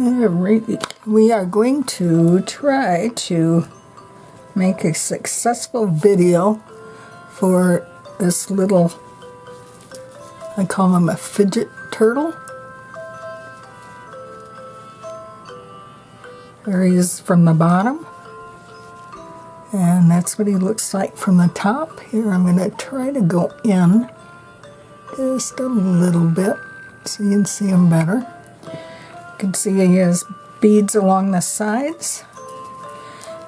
Alright, we are going to try to make a successful video for this little, I call him a fidget turtle. There he is from the bottom, and that's what he looks like from the top. Here I'm going to try to go in just a little bit so you can see him better. You can see he has beads along the sides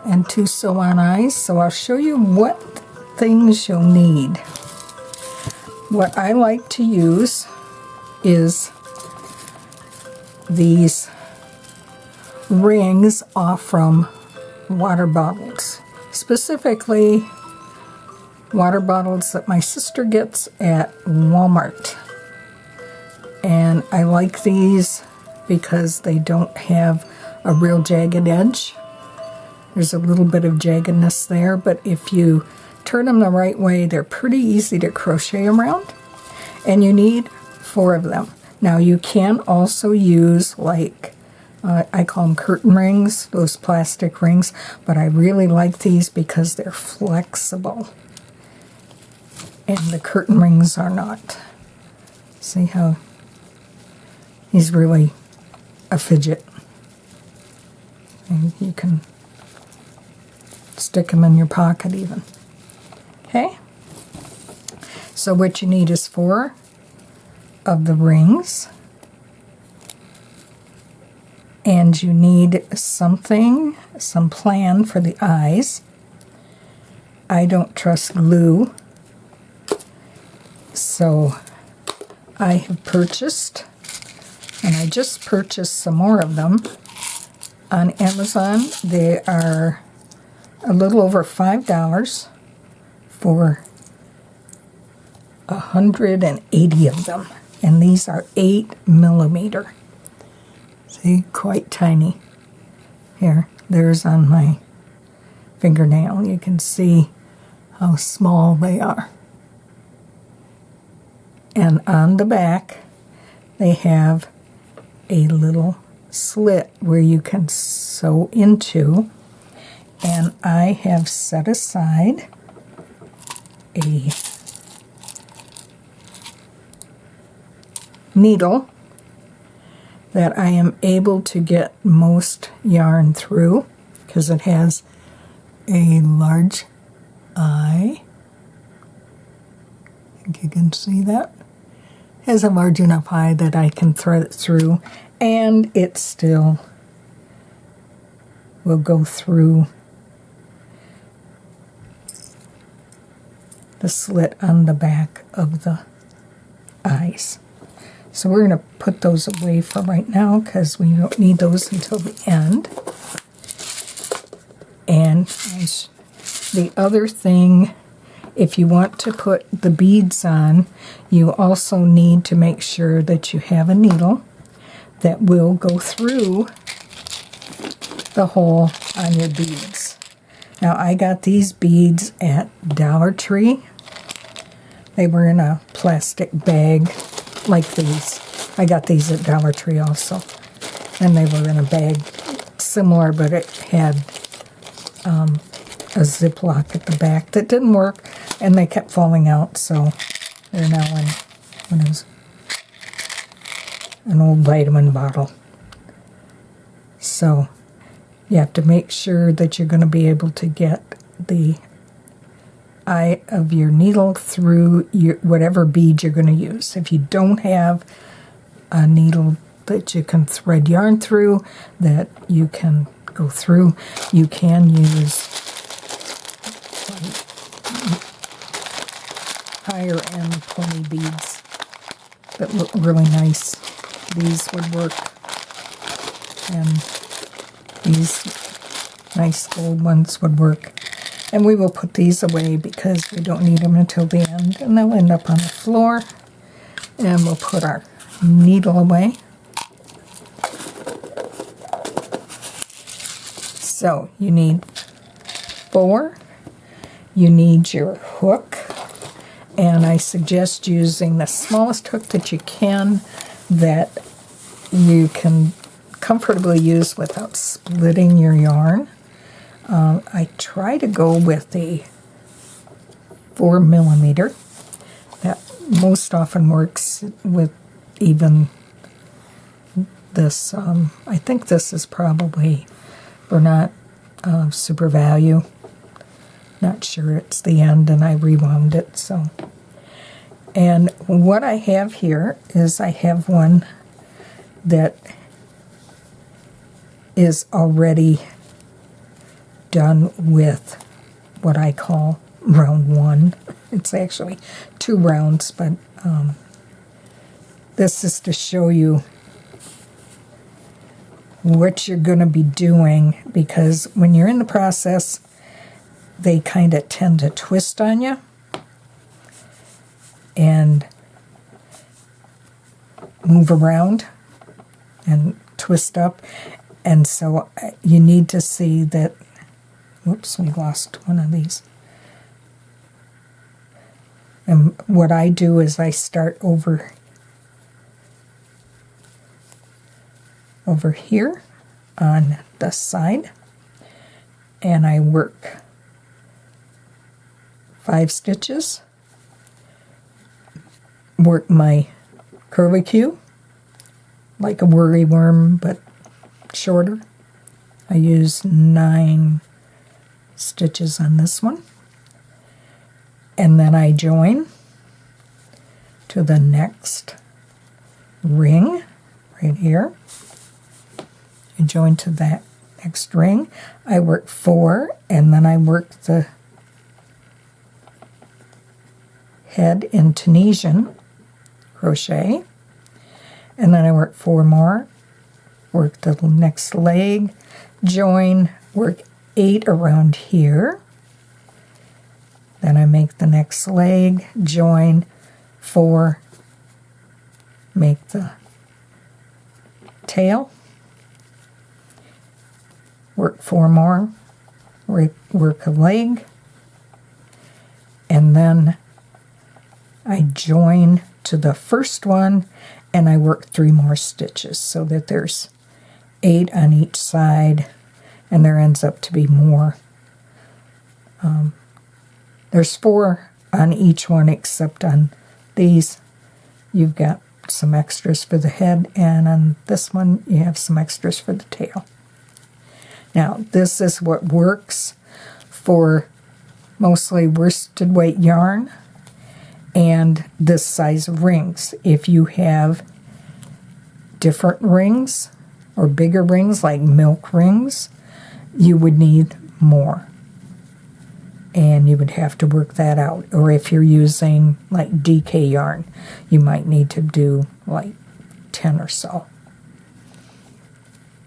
and 2 sew-on eyes. So I'll show you what things you'll need. What I like to use is these rings off from water bottles. Specifically, water bottles that my sister gets at Walmart. And I like these because they don't have a real jagged edge. There's a little bit of jaggedness there, but if you turn them the right way, they're pretty easy to crochet around. And you need 4 of them. Now you can also use, like, I call them curtain rings, those plastic rings, but I really like these because they're flexible. And the curtain rings are not. See how he's really a fidget. And you can stick them in your pocket even. Okay? So what you need is 4 of the rings. And you need something, some plan for the eyes. I don't trust glue. So I have purchased, and I just purchased some more of them on Amazon. They are a little over $5 for 180 of them. And these are 8mm. See, quite tiny. Here, there's on my fingernail. You can see how small they are. And on the back, they have a little slit where you can sew into. And I have set aside a needle that I am able to get most yarn through because it has a large eye. I think you can see that. It has a large enough eye that I can thread it through, and it still will go through the slit on the back of the eyes. So we're going to put those away for right now because we don't need those until the end. And the other thing, if you want to put the beads on, you also need to make sure that you have a needle that will go through the hole on your beads. Now I got these beads at Dollar Tree. They were in a plastic bag like these. I got these at Dollar Tree also. And they were in a bag similar, but it had a Ziploc at the back that didn't work, and they kept falling out, so they're now in what is an old vitamin bottle. So you have to make sure that you're going to be able to get the eye of your needle through your whatever bead you're going to use. If you don't have a needle that you can thread yarn through, that you can go through, you can use higher end pony beads that look really nice. These would work, and these nice gold ones would work. And we will put these away because we don't need them until the end, and they'll end up on the floor. And we'll put our needle away. So you need 4. You need your hook, and I suggest using the smallest hook that you can comfortably use without splitting your yarn. I try to go with a 4mm. That most often works with even this. I think this is probably Bernat Super Value. Not sure it's the end, and I rewound it. So, and what I have here is I have one that is already done with what I call round 1. It's actually 2 rounds, but this is to show you what you're going to be doing, because when you're in the process, they kind of tend to twist on you and move around and twist up, and so you need to see that. Whoops, we lost one of these. And what I do is I start over here on the side, and I work 5 stitches, work my curlicue like a worry worm but shorter. I use 9 stitches on this one, and then I join to the next ring right here. I join to that next ring. I work 4, and then I work the head in Tunisian crochet, and then I work 4 more, work the next leg, join, work 8 around here, then I make the next leg, join, 4, make the tail, work 4 more, work a leg, and then I join to the first one, and I work 3 more stitches so that there's 8 on each side, and there ends up to be more. There's 4 on each one, except on these you've got some extras for the head, and on this one you have some extras for the tail. Now, this is what works for mostly worsted weight yarn and this size of rings. If you have different rings or bigger rings like milk rings, you would need more, and you would have to work that out. Or if you're using like DK yarn, you might need to do like 10 or so.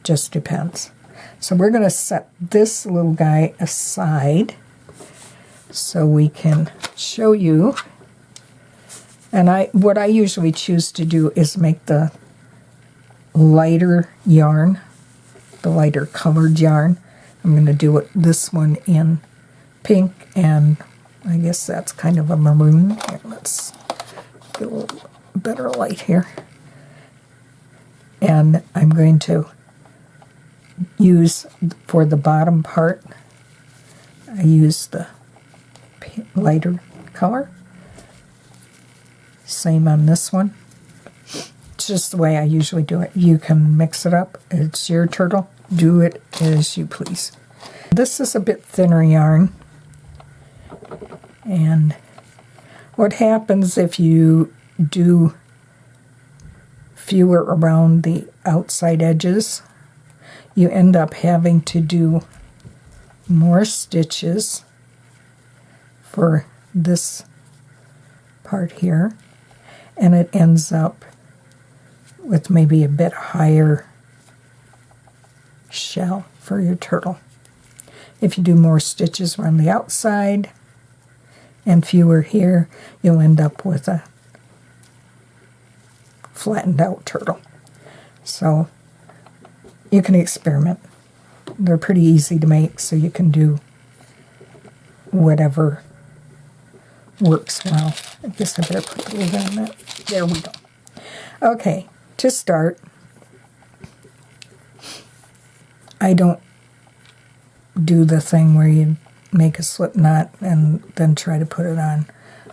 Just depends. So we're going to set this little guy aside so we can show you. And what I usually choose to do is make the lighter yarn, the lighter colored yarn. I'm going to do this one in pink, and I guess that's kind of a maroon. Here, let's get a little better light here. And I'm going to use, for the bottom part, I use the lighter color. Same on this one. It's just the way I usually do it. You can mix it up. It's your turtle. Do it as you please. This is a bit thinner yarn. And what happens if you do fewer around the outside edges, you end up having to do more stitches for this part here, and it ends up with maybe a bit higher shell for your turtle. If you do more stitches around the outside and fewer here, you'll end up with a flattened out turtle. So you can experiment. They're pretty easy to make, so you can do whatever works well. I guess I better put the lid on that. There we go. Okay, to start, I don't do the thing where you make a slip knot and then try to put it on.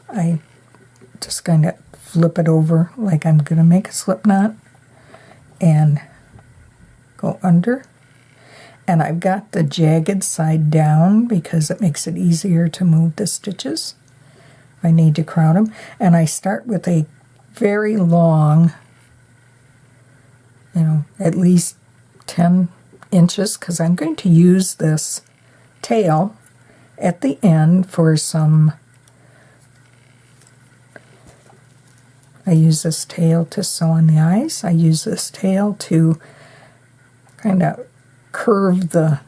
I just kind of flip it over like I'm going to make a slip knot and go under. And I've got the jagged side down because it makes it easier to move the stitches if I need to crowd them. And I start with a very long, at least 10 inches, because I'm going to use this tail at the end for some. I use this tail to sew on the eyes. I use this tail to kind of curve the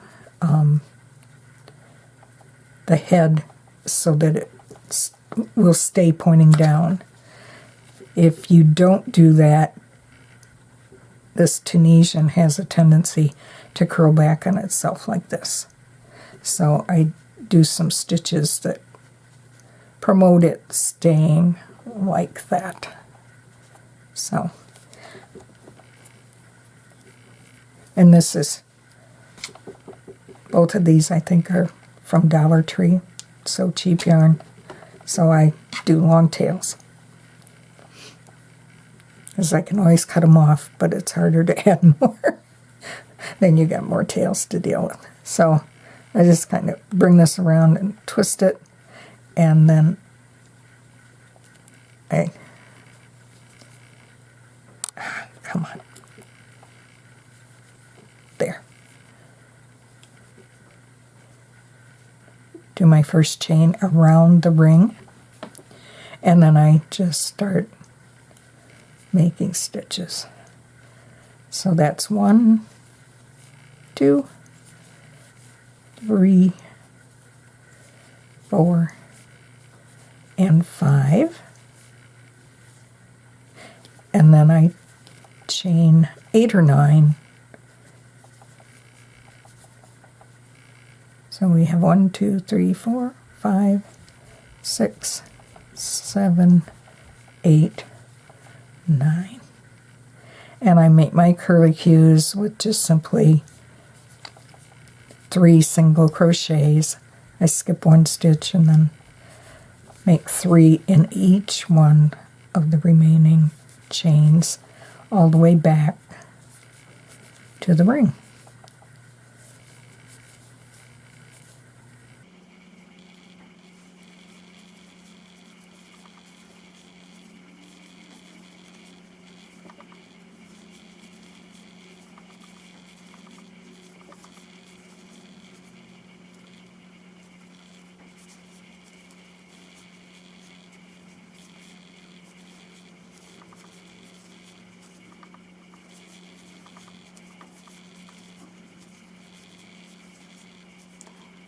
head so that it will stay pointing down. If you don't do that, this Tunisian has a tendency to curl back on itself like this. So I do some stitches that promote it staying like that. So, and this is, both of these I think are from Dollar Tree, so cheap yarn. So I do long tails, because I can always cut them off, but it's harder to add more. Then you got more tails to deal with. So I just kind of bring this around and twist it, and then come on. There. Do my first chain around the ring, and then I just start making stitches. So that's 1, 2, 3, 4, and 5. And then I chain 8 or 9. So we have 1, 2, 3, 4, 5, 6, 7, 8, 9. And I make my curlicues with just simply 3 single crochets. I skip 1 stitch and then make 3 in each one of the remaining chains all the way back to the ring.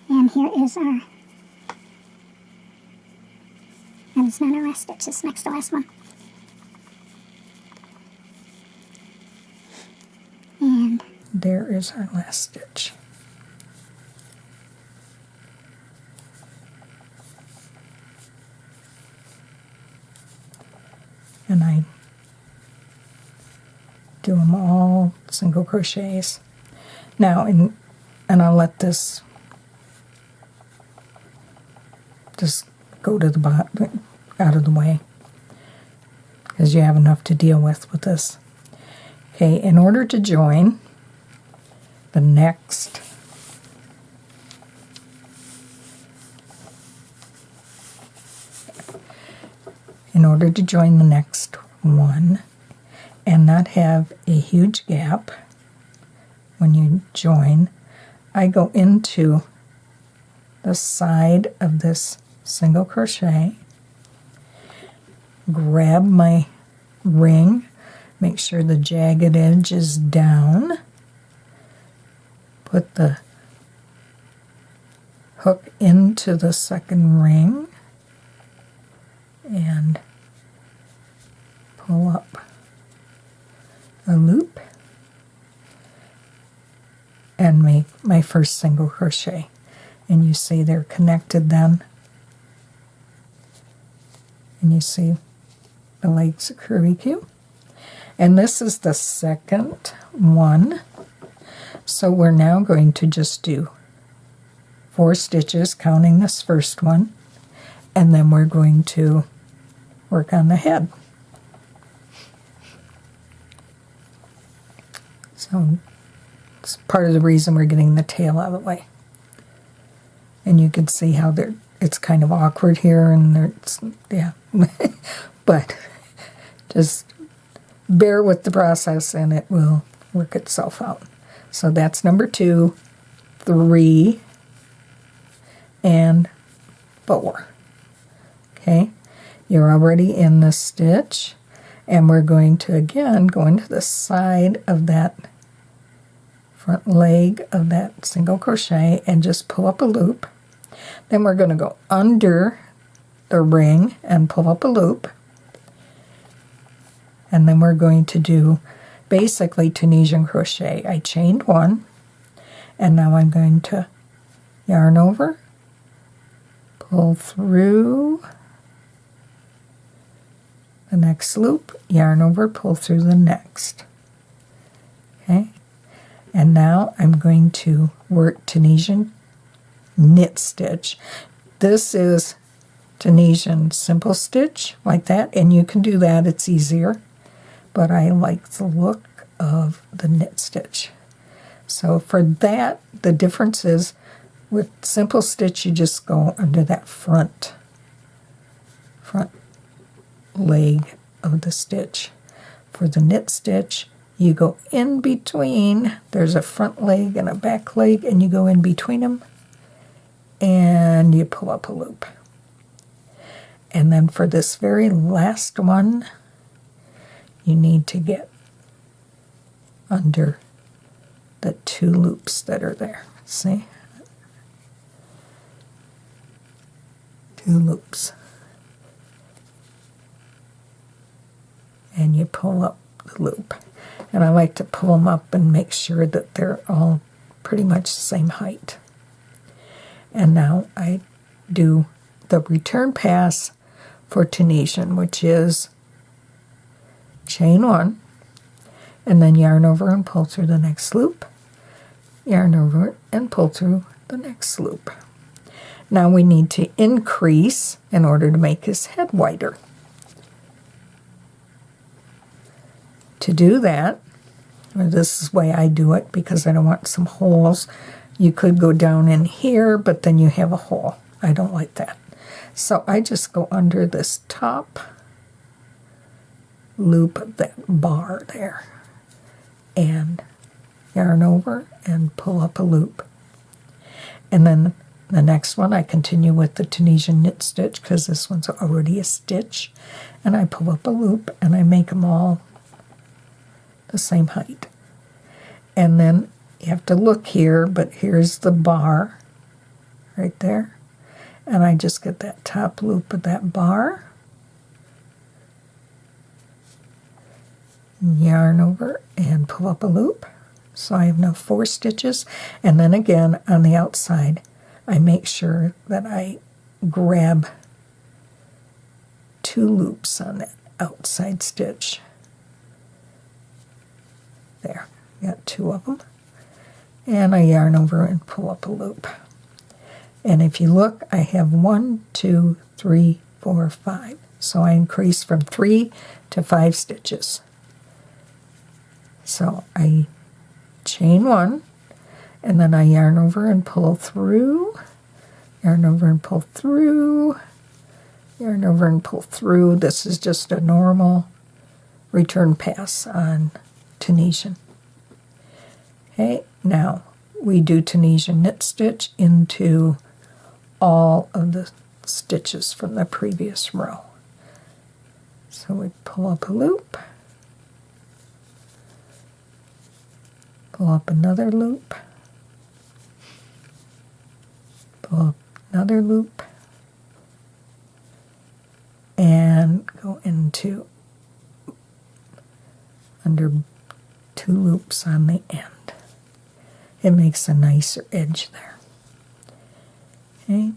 And here is our, and it's not our last stitch, it's next to last one. And there is our last stitch. And I do them all single crochets. Now, and I'll let this just go to the bottom, out of the way, because you have enough to deal with this. Okay, in order to join the next one and not have a huge gap when you join, I go into the side of this single crochet, grab my ring, make sure the jagged edge is down, put the hook into the second ring, and pull up a loop and make my first single crochet. And you see they're connected then. And you see the legs of curlicue. And this is the second one. So we're now going to just do 4 stitches, counting this first one, and then we're going to work on the head. So it's part of the reason we're getting the tail out of the way. And you can see how it's kind of awkward here, and it's, yeah. But just bear with the process and it will work itself out. So that's number 2, 3, and 4. Okay, you're already in the stitch, and we're going to again go into the side of that front leg of that single crochet and just pull up a loop. Then we're going to go under the ring and pull up a loop, and then we're going to do basically Tunisian crochet. I chained 1, and now I'm going to yarn over, pull through the next loop, yarn over, pull through the next. Okay, and now I'm going to work Tunisian knit stitch. This is Tunisian simple stitch, like that, and you can do that, it's easier, but I like the look of the knit stitch. So for that, the difference is with simple stitch, you just go under that front leg of the stitch. For the knit stitch, you go in between. There's a front leg and a back leg, and you go in between them, and you pull up a loop. And then for this very last one, you need to get under the 2 loops that are there. See? 2 loops. And you pull up the loop. And I like to pull them up and make sure that they're all pretty much the same height. And now I do the return pass for Tunisian, which is chain 1, and then yarn over and pull through the next loop, yarn over and pull through the next loop. Now we need to increase in order to make his head wider. To do that, this is the way I do it because I don't want some holes. You could go down in here, but then you have a hole. I don't like that. So I just go under this top loop of that bar there and yarn over and pull up a loop. And then the next one I continue with the Tunisian knit stitch because this one's already a stitch, and I pull up a loop and I make them all the same height. And then you have to look here, but here's the bar right there, and I just get that top loop of that bar, yarn over and pull up a loop. So I have now 4 stitches, and then again on the outside I make sure that I grab 2 loops on that outside stitch. There, got 2 of them, and I yarn over and pull up a loop. And if you look, I have 1, 2, 3, 4, 5. So I increase from 3 to 5 stitches. So I chain 1, and then I yarn over and pull through, yarn over and pull through, yarn over and pull through. This is just a normal return pass on Tunisian. Okay, now we do Tunisian knit stitch into all of the stitches from the previous row. So we pull up a loop, pull up another loop, pull up another loop, and go into under 2 loops on the end. It makes a nicer edge there. Okay,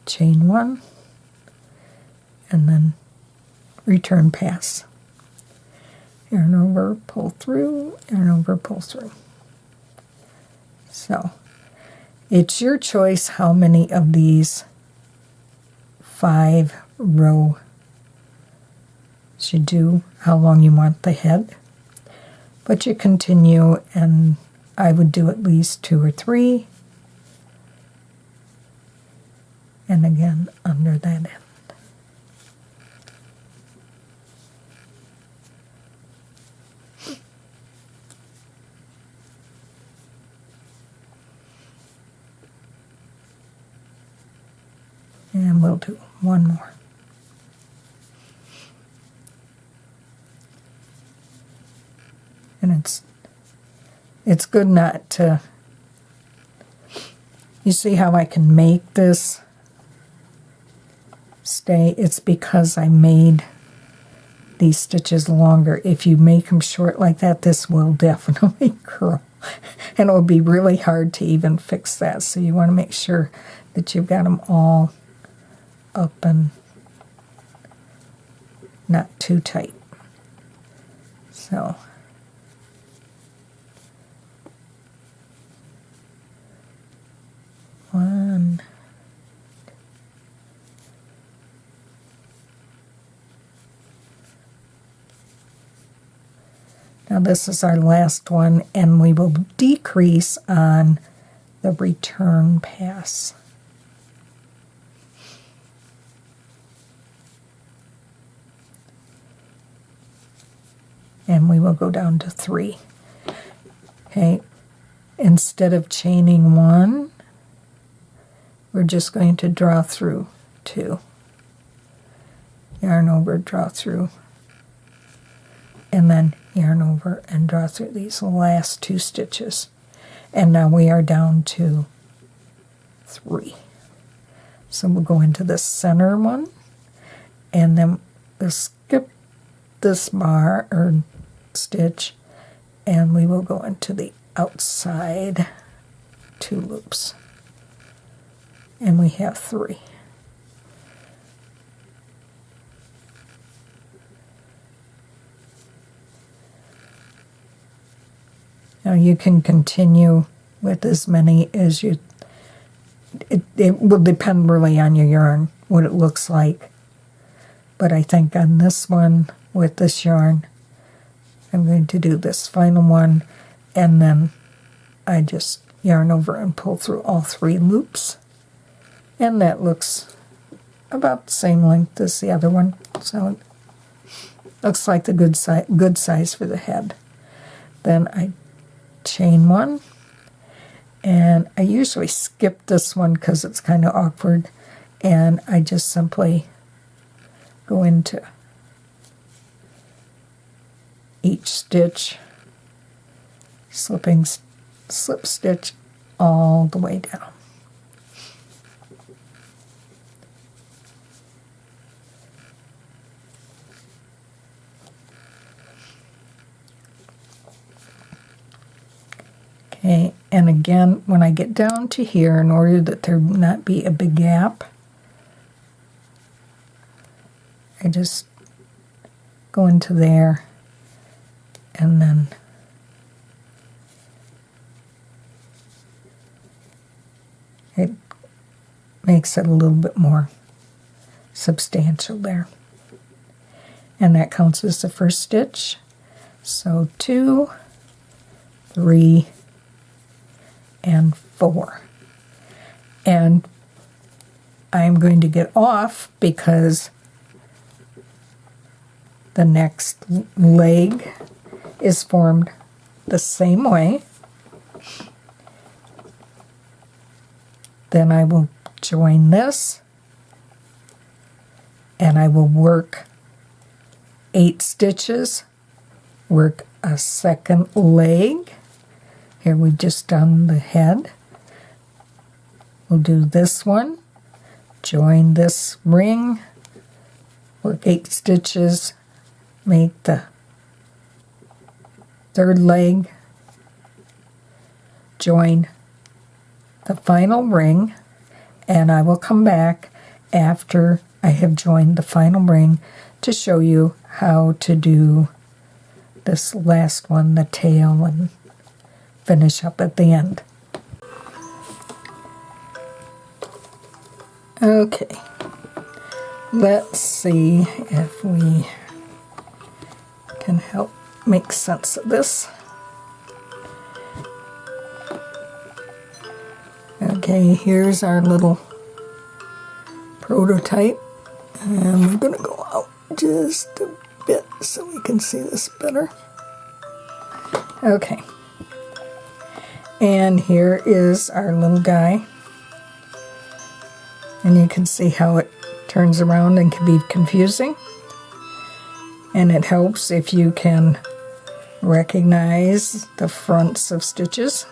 chain 1, and then return pass. Yarn over, pull through, yarn over, pull through. So it's your choice how many of these 5 row you do, how long you want the head. But you continue, and I would do at least 2 or 3. And again, under that end. And we'll do one more. And it's good not to, you see how I can make this stay? It's because I made these stitches longer. If you make them short like that, this will definitely curl. And it will be really hard to even fix that. So you want to make sure that you've got them all up and not too tight. So one, now this is our last one, and we will decrease on the return pass. And we will go down to 3. Okay, instead of chaining 1, we're just going to draw through 2. Yarn over, draw through, and then yarn over and draw through these last 2 stitches. And now we are down to 3. So we'll go into the center one, and then we'll skip this bar or stitch, and we will go into the outside 2 loops. And we have 3. Now you can continue with as many as you, it will depend really on your yarn, what it looks like. But I think on this one, with this yarn, I'm going to do this final one, and then I just yarn over and pull through all 3 loops. And that looks about the same length as the other one. So it looks like the good size for the head. Then I chain 1, and I usually skip this one because it's kind of awkward, and I just simply go into each stitch, slip stitch all the way down. Okay, and again, when I get down to here, in order that there not be a big gap, I just go into there, and then it makes it a little bit more substantial there. And that counts as the first stitch. So 2, 3, and 4. And I'm going to get off because the next leg is formed the same way. Then I will join this, and I will work 8 stitches, work a second leg. Here we've just done the head. We'll do this one, join this ring, work 8 stitches, make the third leg, join the final ring, and I will come back after I have joined the final ring to show you how to do this last one, the tail, and finish up at the end. Okay, let's see if we can help make sense of this. Okay, here's our little prototype, and we're going to go out just a bit so we can see this better. Okay, and here is our little guy, and you can see how it turns around and can be confusing, and it helps if you can recognize the fronts of stitches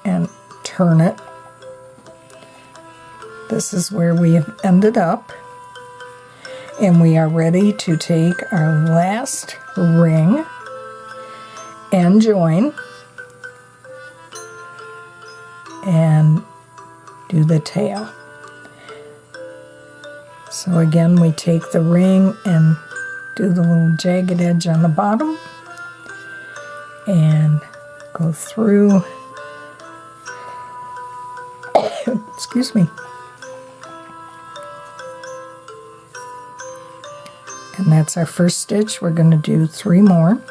and turn it. This is where we have ended up, and we are ready to take our last ring and join and do the tail. So again, we take the ring and do the little jagged edge on the bottom and go through. Excuse me. And that's our first stitch. We're going to do 3 more.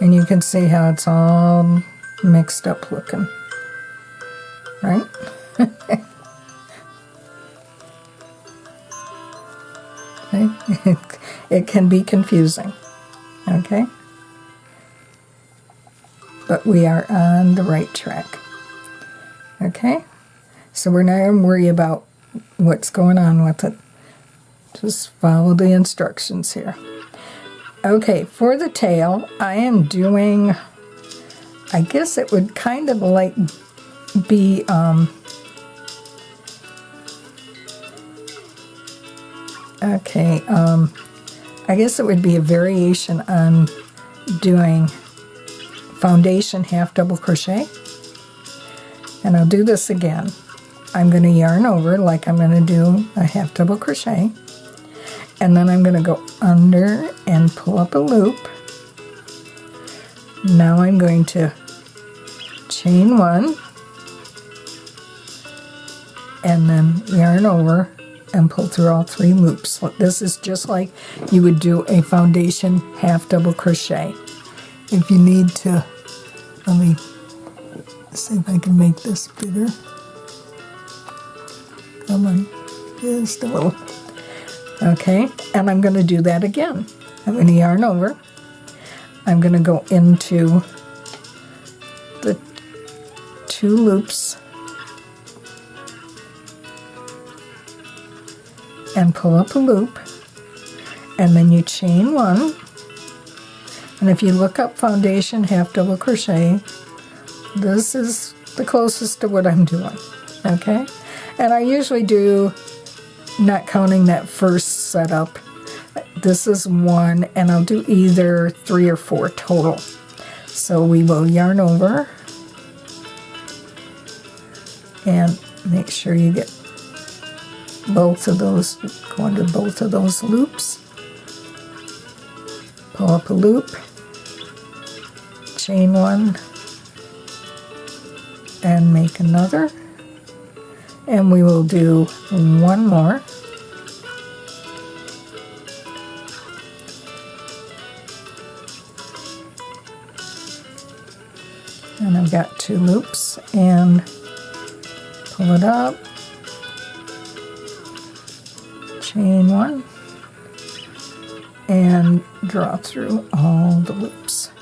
And you can see how it's all mixed up looking, right? Okay. It can be confusing, okay? But we are on the right track, okay? So we're not going to worry about what's going on with it. Just follow the instructions here. Okay, for the tail, I am doing, I guess it would kind of like be, I guess it would be a variation on doing foundation half double crochet. And I'll do this again. I'm going to yarn over like I'm going to do a half double crochet. And then I'm going to go under and pull up a loop. Now I'm going to chain 1 and then yarn over and pull through all 3 loops. This is just like you would do a foundation half double crochet. If you need to, let me see if I can make this bigger. Come on, just a little. Okay, and I'm going to do that again. I'm going to yarn over. I'm going to go into the 2 loops and pull up a loop, and then you chain 1. And if you look up foundation half double crochet, this is the closest to what I'm doing, okay? And I usually do, not counting that first setup, this is 1, and I'll do either 3 or 4 total. So we will yarn over and make sure you get both of those, go under both of those loops, pull up a loop, chain 1, and make another. And we will do 1 more. And I've got 2 loops, and pull it up, chain 1, and draw through all the loops.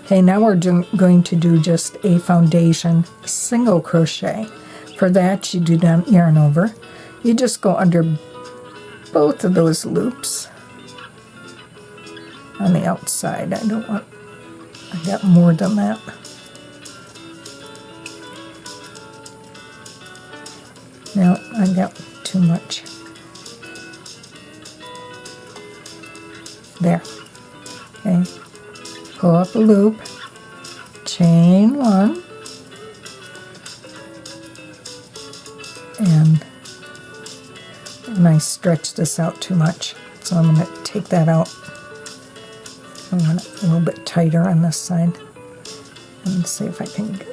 Okay, now we're going to do just a foundation single crochet. For that, you do not yarn over. You just go under both of those loops on the outside. I got more than that. No, I got too much. There. Okay. Pull up a loop, chain 1, and I stretched this out too much, so I'm going to take that out. I want it a little bit tighter on this side. And see if I can get,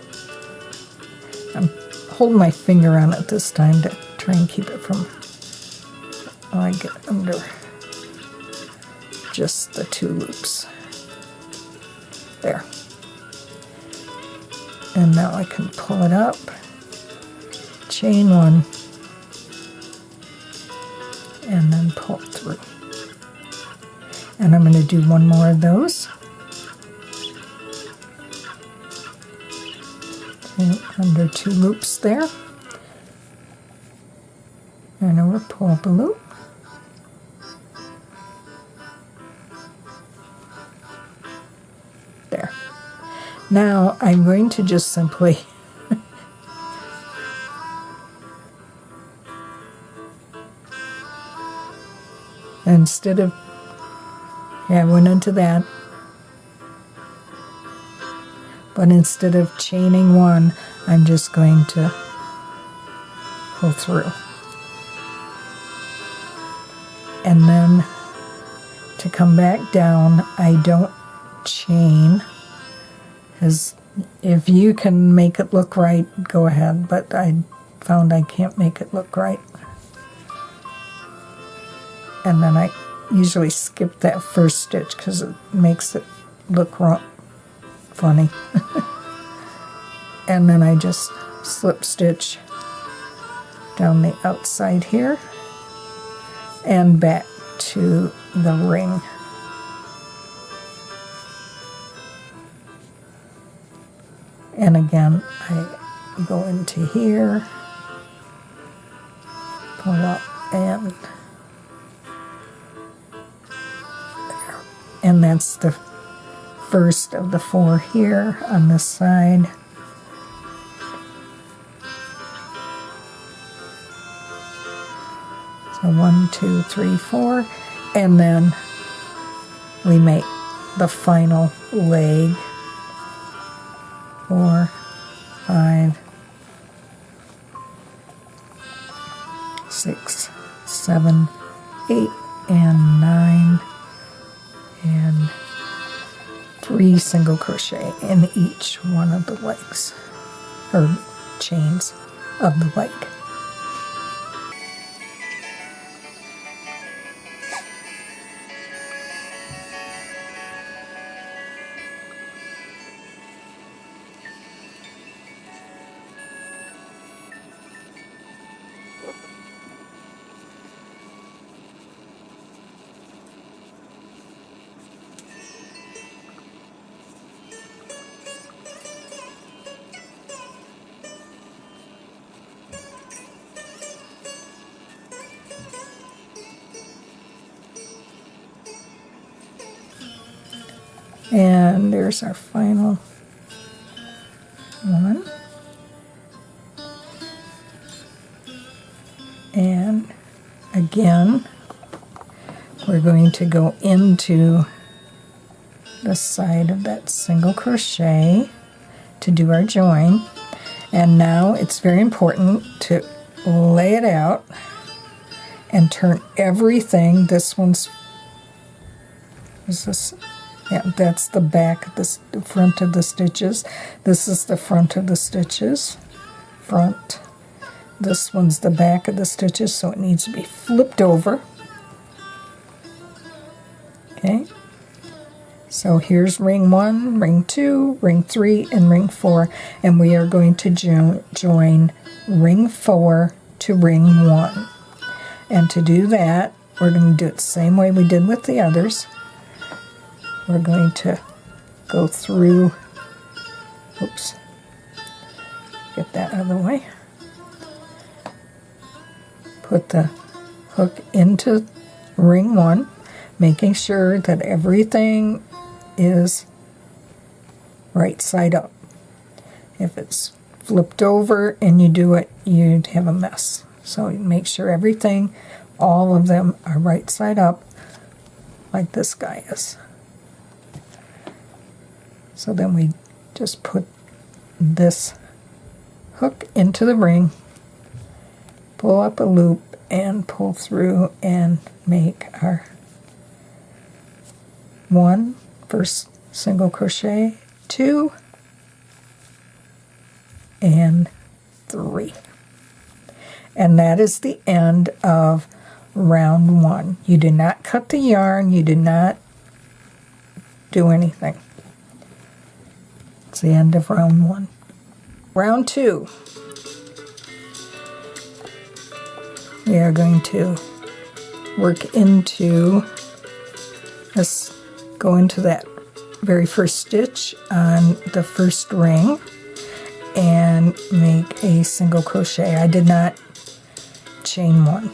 I'm holding my finger on it this time to try and keep it from, oh, I get under just the 2 loops. There. And now I can pull it up, chain 1, and then pull through. And I'm going to do 1 more of those. Okay, under 2 loops there. And over, pull up a loop. There. Now I'm going to just simply instead of, yeah, I went into that, but instead of chaining 1, I'm just going to pull through. And then to come back down, I don't chain, because if you can make it look right, go ahead, but I found I can't make it look right. And then I usually skip that first stitch because it makes it look wrong, funny. And then I just slip stitch down the outside here and back to the ring. And again, I go into here, pull up, and there. And that's the first of the 4 here on this side. So 1, 2, 3, 4, and then we make the final leg. 4, 5, 6, 7, 8, and 9, and 3 single crochet in each one of the legs, or chains of the leg. And there's our final one. And again, we're going to go into the side of that single crochet to do our join. And now it's very important to lay it out and turn everything. This one's, is this? Yeah, that's the back, the front of the stitches. This is the front of the stitches. Front. This one's the back of the stitches, so it needs to be flipped over. Okay. So here's ring 1, ring 2, ring 3, and ring 4. And we are going to join ring 4 to ring 1. And to do that, we're going to do it the same way we did with the others. We're going to go through, oops, get that out of the way. Put the hook into ring 1, making sure that everything is right side up. If it's flipped over and you do it, you'd have a mess. So make sure everything, all of them are right side up, like this guy is. So then we just put this hook into the ring, pull up a loop, and pull through and make our 1, first single crochet, 2 and 3. And that is the end of round 1. You do not cut the yarn, you do not do anything. It's the end of round 1. Round 2, we are going to work into this, go into that very first stitch on the first ring and make a single crochet. I did not chain one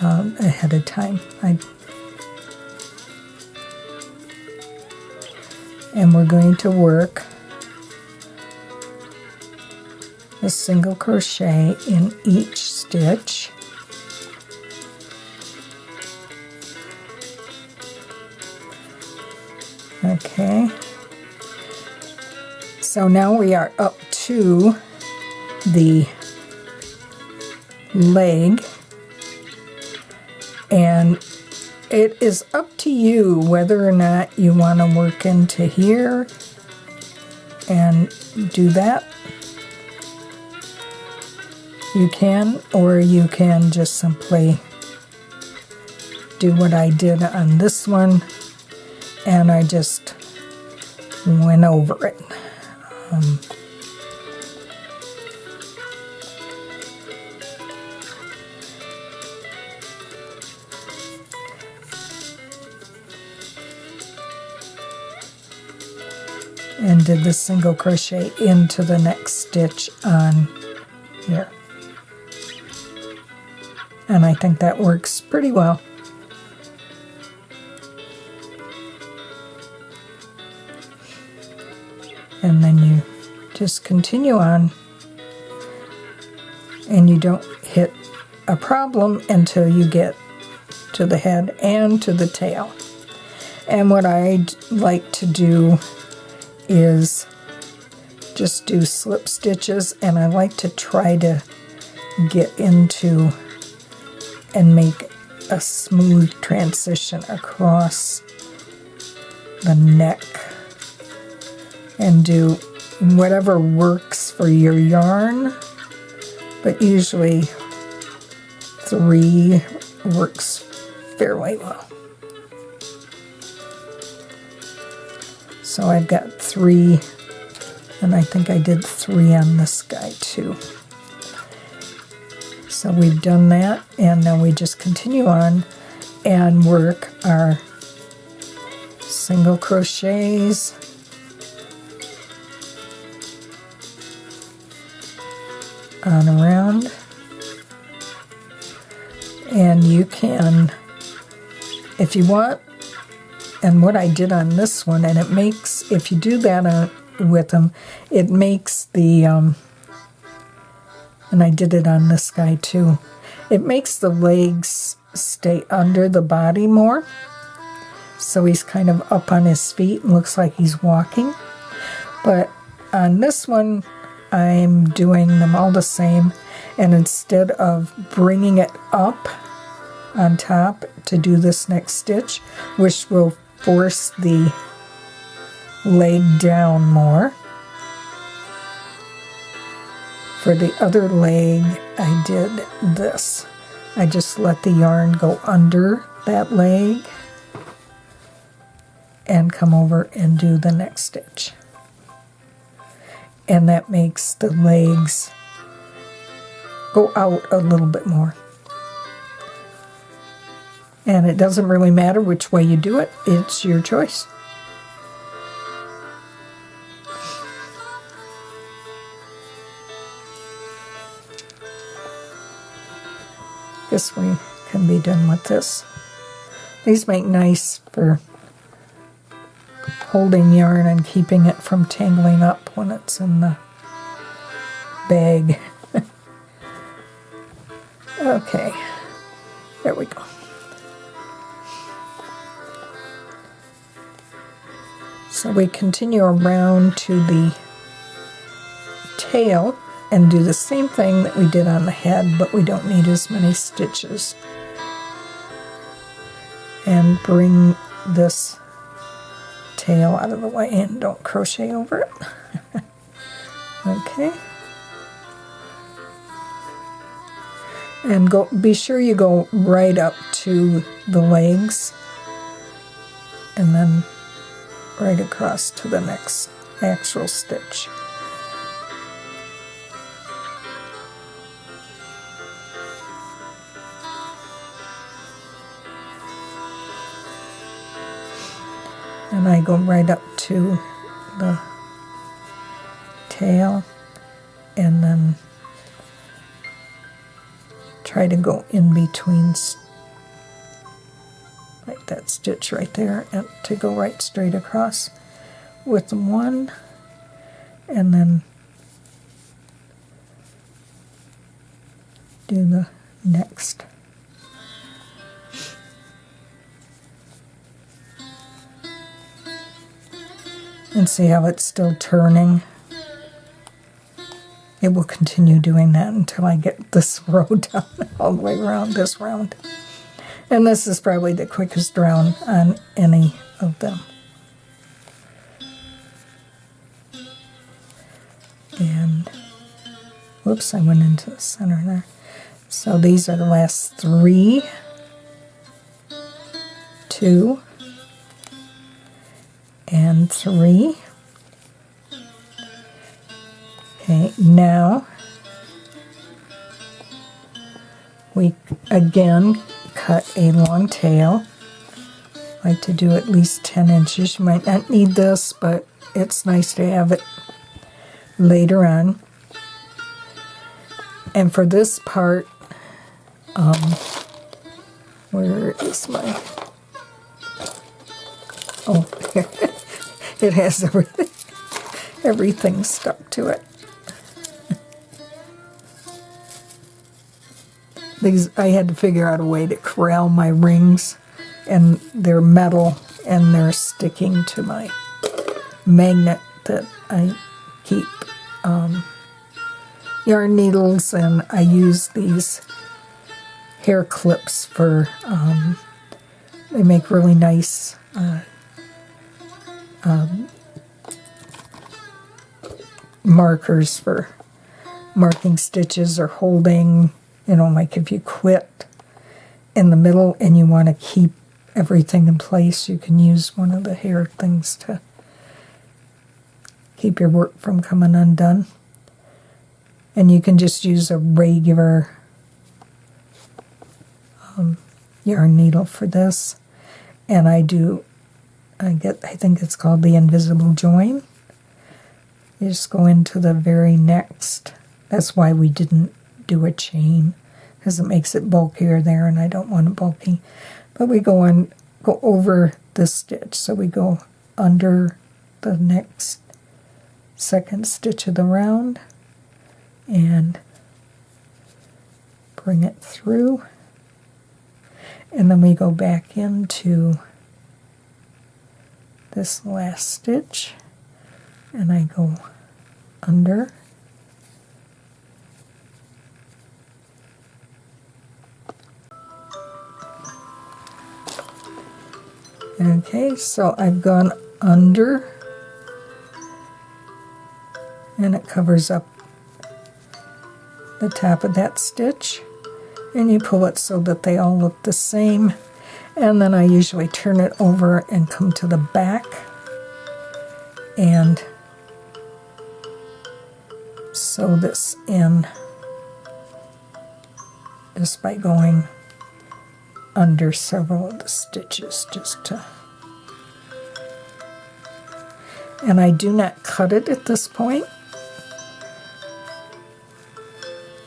ahead of time. And we're going to work a single crochet in each stitch. Okay, so now we are up to the leg, and it is up to you whether or not you want to work into here and do that. You can, or you can just simply do what I did on this one, and I just went over it. And did the single crochet into the next stitch on here. And I think that works pretty well. And then you just continue on, and you don't hit a problem until you get to the head and to the tail. And what I'd like to do is just do slip stitches, and I like to try to get into and make a smooth transition across the neck, and do whatever works for your yarn, but usually 3 works fairly well. So I've got 3, and I think I did 3 on this guy too. So we've done that, and then we just continue on and work our single crochets on around. And you can, if you want, and what I did on this one, and it makes, if you do that with them, it makes the, and I did it on this guy too, it makes the legs stay under the body more. So he's kind of up on his feet and looks like he's walking. But on this one, I'm doing them all the same, and instead of bringing it up on top to do this next stitch, which will force the leg down more, for the other leg I did this. I just let the yarn go under that leg and come over and do the next stitch. And that makes the legs go out a little bit more. And it doesn't really matter which way you do it, it's your choice. Guess we can be done with this. These make nice for holding yarn and keeping it from tangling up when it's in the bag. Okay, there we go. So we continue around to the tail and do the same thing that we did on the head, but we don't need as many stitches. And bring this tail out of the way and don't crochet over it. Okay. And be sure you go right up to the legs and then right across to the next actual stitch. And I go right up to the tail and then try to go in between, like that stitch right there, and to go right straight across with one, and then do the next. And see how it's still turning. It will continue doing that until I get this row done all the way around this round. And this is probably the quickest round on any of them. And whoops, I went into the center there. So these are the last 3, 2, and 3. Okay, now we again cut a long tail. I like to do at least 10 inches. You might not need this, but it's nice to have it later on. And for this part, where is my, oh, here. It has everything stuck to it. I had to figure out a way to corral my rings, and they're metal and they're sticking to my magnet that I keep yarn needles, and I use these hair clips for, they make really nice markers for marking stitches or holding. You know, like if you quit in the middle and you want to keep everything in place, you can use one of the hair things to keep your work from coming undone. And you can just use a regular yarn needle for this. And I think it's called the invisible join. You just go into the very next. That's why we didn't do a chain, because it makes it bulkier there, and I don't want it bulky. But we go over this stitch, so we go under the next second stitch of the round and bring it through, and then we go back into this last stitch, and I go under. Okay, so I've gone under, and it covers up the top of that stitch, and you pull it so that they all look the same, and then I usually turn it over and come to the back and sew this in just by going under several of the stitches, just to, and I do not cut it at this point.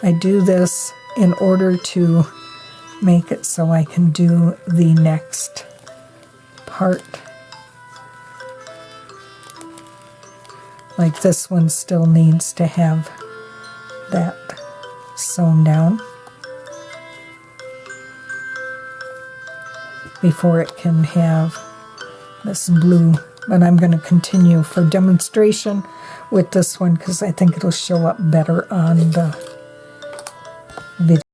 I do this in order to make it so I can do the next part. Like this one still needs to have that sewn down before it can have this blue. But I'm going to continue for demonstration with this one because I think it'll show up better on the video.